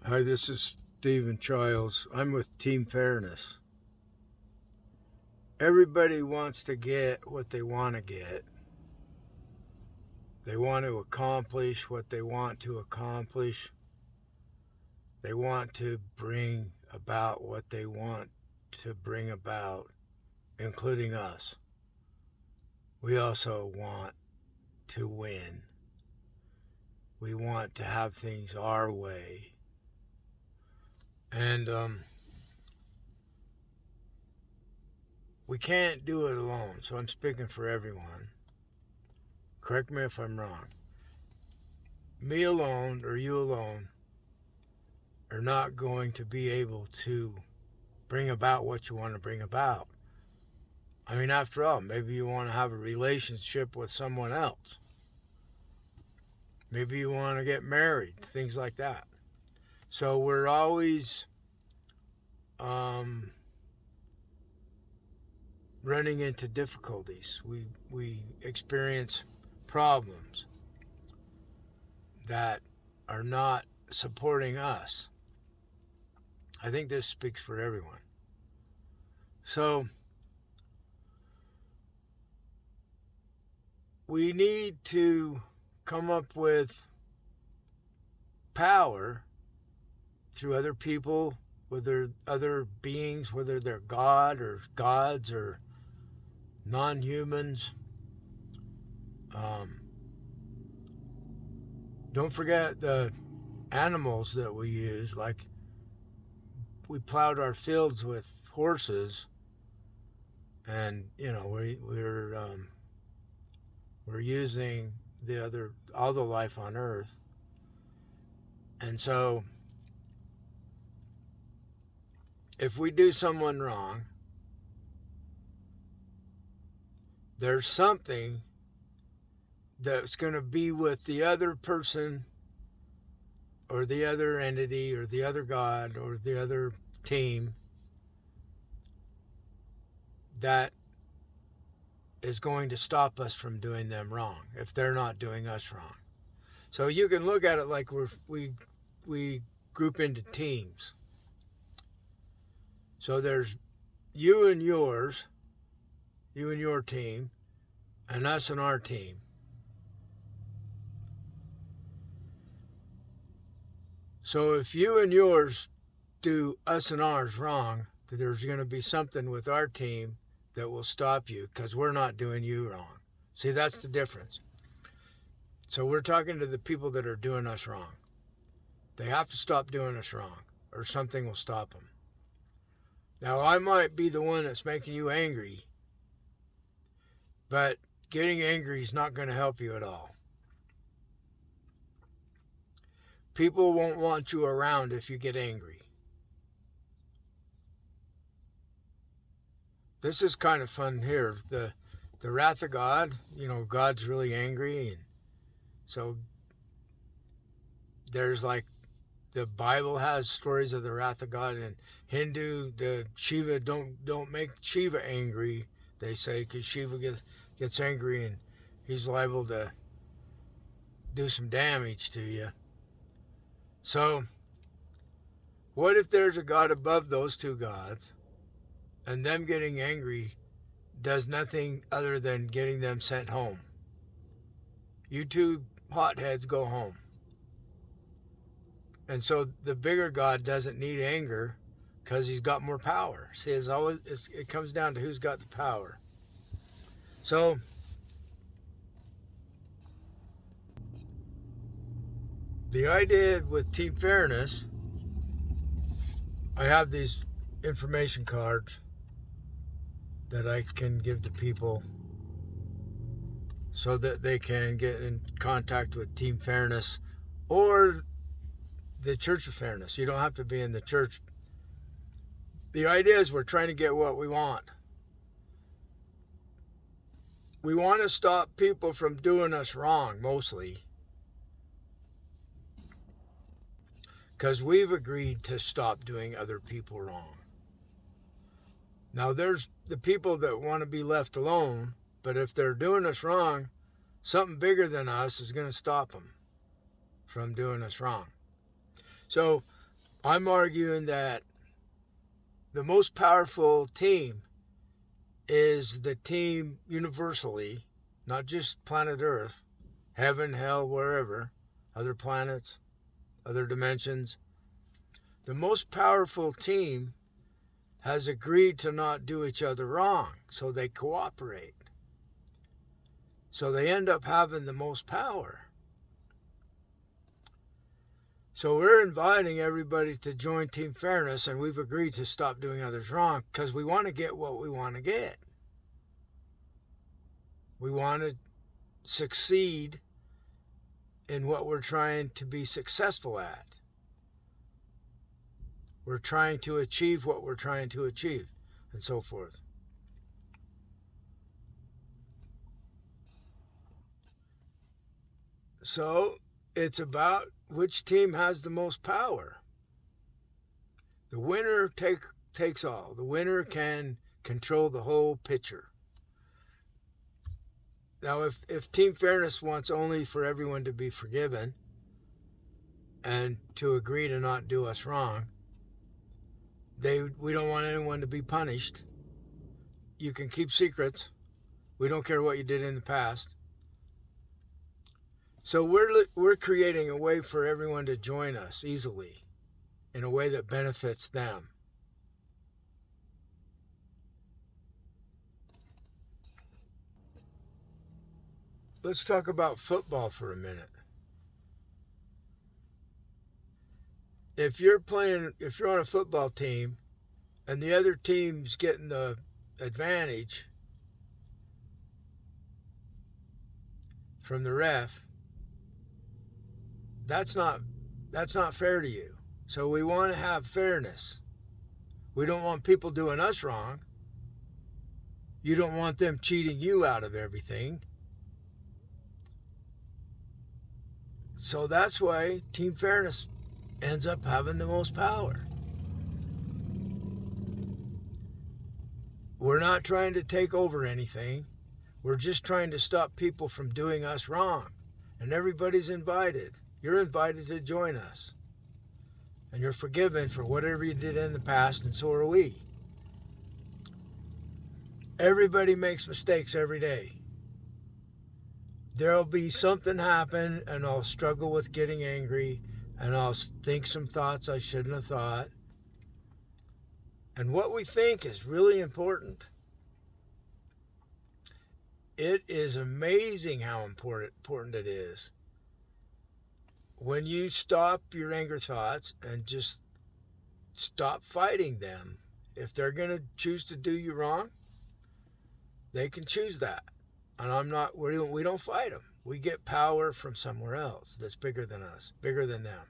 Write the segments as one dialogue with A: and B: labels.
A: Hi, this is Stephen Childs. I'm with Team Fairness. Everybody wants to get what they want to get. They want to accomplish what they want to accomplish. They want to bring about what they want to bring about, including us. We also want to win. We want to have things our way. And we can't do it alone, so I'm speaking for everyone. Correct me if I'm wrong. Me alone or you alone are not going to be able to bring about what you want to bring about. I mean, after all, maybe you want to have a relationship with someone else. Maybe you want to get married, things like that. So we're always running into difficulties. We experience problems that are not supporting us. I think this speaks for everyone. So we need to come up with power through other people, whether other beings, whether they're God or gods or non-humans. Don't forget the animals that we use. Like we plowed our fields with horses, and we're using all the life on Earth, and so if we do someone wrong, there's something that's going to be with the other person or the other entity or the other God or the other team that is going to stop us from doing them wrong if they're not doing us wrong. So you can look at it like we group into teams. So there's you and your team, and us and our team. So if you and yours do us and ours wrong, there's going to be something with our team that will stop you because we're not doing you wrong. See, that's the difference. So we're talking to the people that are doing us wrong. They have to stop doing us wrong or something will stop them. Now, I might be the one that's making you angry, but getting angry is not going to help you at all. People won't want you around if you get angry. This is kind of fun here. The wrath of God, God's really angry, and so there's like the Bible has stories of the wrath of God. And Hindu, the Shiva, don't make Shiva angry, they say, because Shiva gets angry and he's liable to do some damage to you. So what if there's a God above those two gods, and them getting angry does nothing other than getting them sent home? You two hotheads go home. And so the bigger God doesn't need anger because he's got more power. See, it comes down to who's got the power. So the idea with Team Fairness, I have these information cards that I can give to people so that they can get in contact with Team Fairness or the Church of Fairness. You don't have to be in the church. The idea is we're trying to get what we want. We want to stop people from doing us wrong, mostly, because we've agreed to stop doing other people wrong. Now, there's the people that want to be left alone, but if they're doing us wrong, something bigger than us is going to stop them from doing us wrong. So I'm arguing that the most powerful team is the team universally, not just planet Earth, heaven, hell, wherever, other planets, other dimensions. The most powerful team has agreed to not do each other wrong, so they cooperate. So they end up having the most power. So we're inviting everybody to join Team Fairness, and we've agreed to stop doing others wrong because we want to get what we want to get. We want to succeed in what we're trying to be successful at. We're trying to achieve what we're trying to achieve, and so forth. So it's about which team has the most power. The winner takes all. The winner can control the whole picture. Now, if Team Fairness wants only for everyone to be forgiven and to agree to not do us wrong, we don't want anyone to be punished. You can keep secrets. We don't care what you did in the past. So we're creating a way for everyone to join us easily in a way that benefits them. Let's talk about football for a minute. If you're on a football team and the other team's getting the advantage from the ref, that's not fair to you. So we want to have fairness. We don't want people doing us wrong. You don't want them cheating you out of everything. So that's why Team Fairness ends up having the most power. We're not trying to take over anything. We're just trying to stop people from doing us wrong. And everybody's invited. You're invited to join us. And you're forgiven for whatever you did in the past, and so are we. Everybody makes mistakes every day. There'll be something happen, and I'll struggle with getting angry, and I'll think some thoughts I shouldn't have thought. And what we think is really important. It is amazing how important it is. When you stop your anger thoughts and just stop fighting them, if they're going to choose to do you wrong, they can choose that. And we don't fight them. We get power from somewhere else that's bigger than us, bigger than them.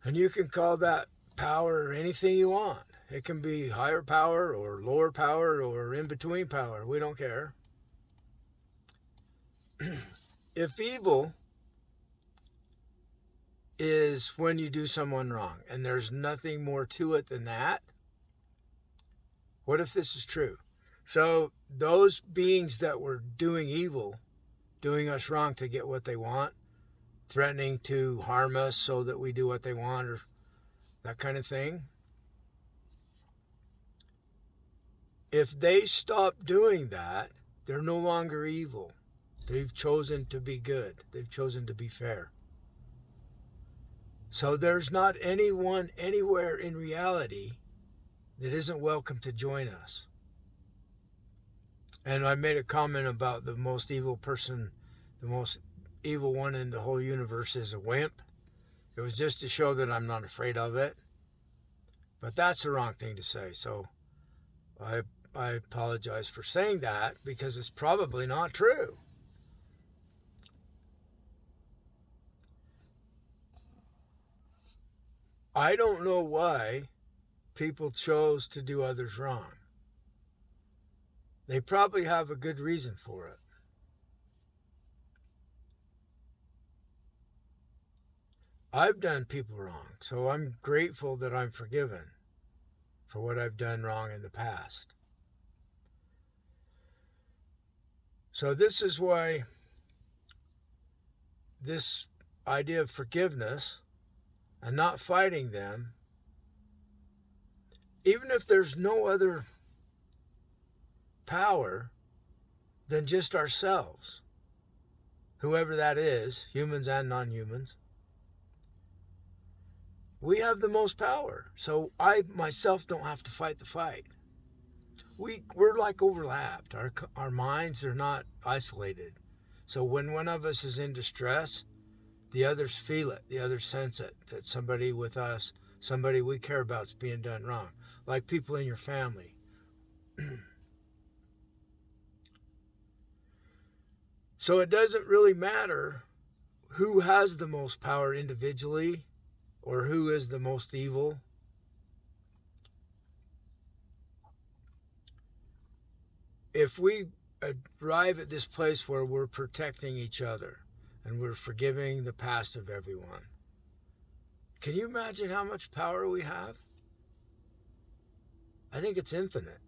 A: And you can call that power anything you want. It can be higher power or lower power or in between power. We don't care. If evil is when you do someone wrong and there's nothing more to it than that, what if this is true? So those beings that were doing evil, doing us wrong to get what they want, threatening to harm us so that we do what they want or that kind of thing, if they stop doing that, they're no longer evil. They've chosen to be good. They've chosen to be fair. So there's not anyone anywhere in reality that isn't welcome to join us. And I made a comment about the most evil person, the most evil one in the whole universe is a wimp. It was just to show that I'm not afraid of it. But that's the wrong thing to say. So I apologize for saying that because it's probably not true. I don't know why people chose to do others wrong. They probably have a good reason for it. I've done people wrong, so I'm grateful that I'm forgiven for what I've done wrong in the past. So this is why this idea of forgiveness and not fighting them, even if there's no other power than just ourselves, whoever that is, humans and non-humans, we have the most power. So I myself don't have to fight the fight. We're like overlapped. Our minds are not isolated. So when one of us is in distress, the others feel it. The others sense it. That somebody with us, somebody we care about, is being done wrong. Like people in your family. So it doesn't really matter who has the most power individually or who is the most evil. If we arrive at this place where we're protecting each other and we're forgiving the past of everyone, can you imagine how much power we have? I think it's infinite.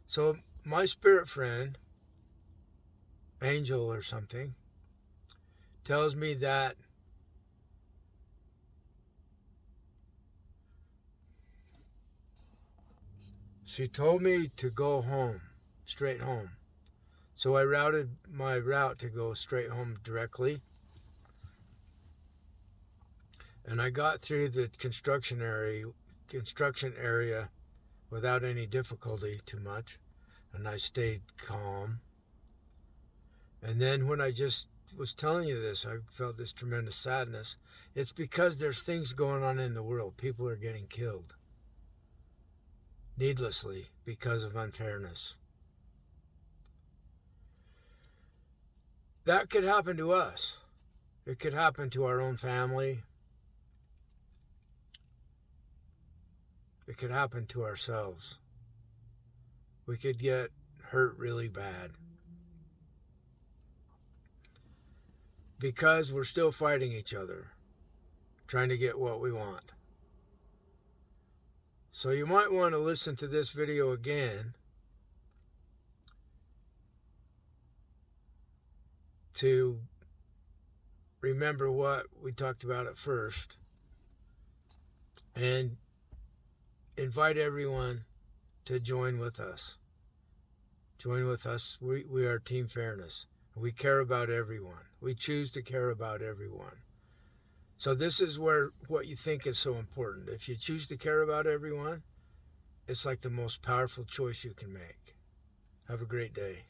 A: So my spirit friend, Angel or something, tells me that she told me to go home, straight home. So I routed my route to go straight home directly. And I got through the construction area without any difficulty too much. And I stayed calm. And then when I just was telling you this, I felt this tremendous sadness. It's because there's things going on in the world. People are getting killed needlessly because of unfairness. That could happen to us. It could happen to our own family. It could happen to ourselves. We could get hurt really bad because we're still fighting each other, trying to get what we want. So you might want to listen to this video again to remember what we talked about at first and invite everyone to join with us. Join with us. We are Team Fairness. We care about everyone. We choose to care about everyone. So this is where what you think is so important. If you choose to care about everyone, it's like the most powerful choice you can make. Have a great day.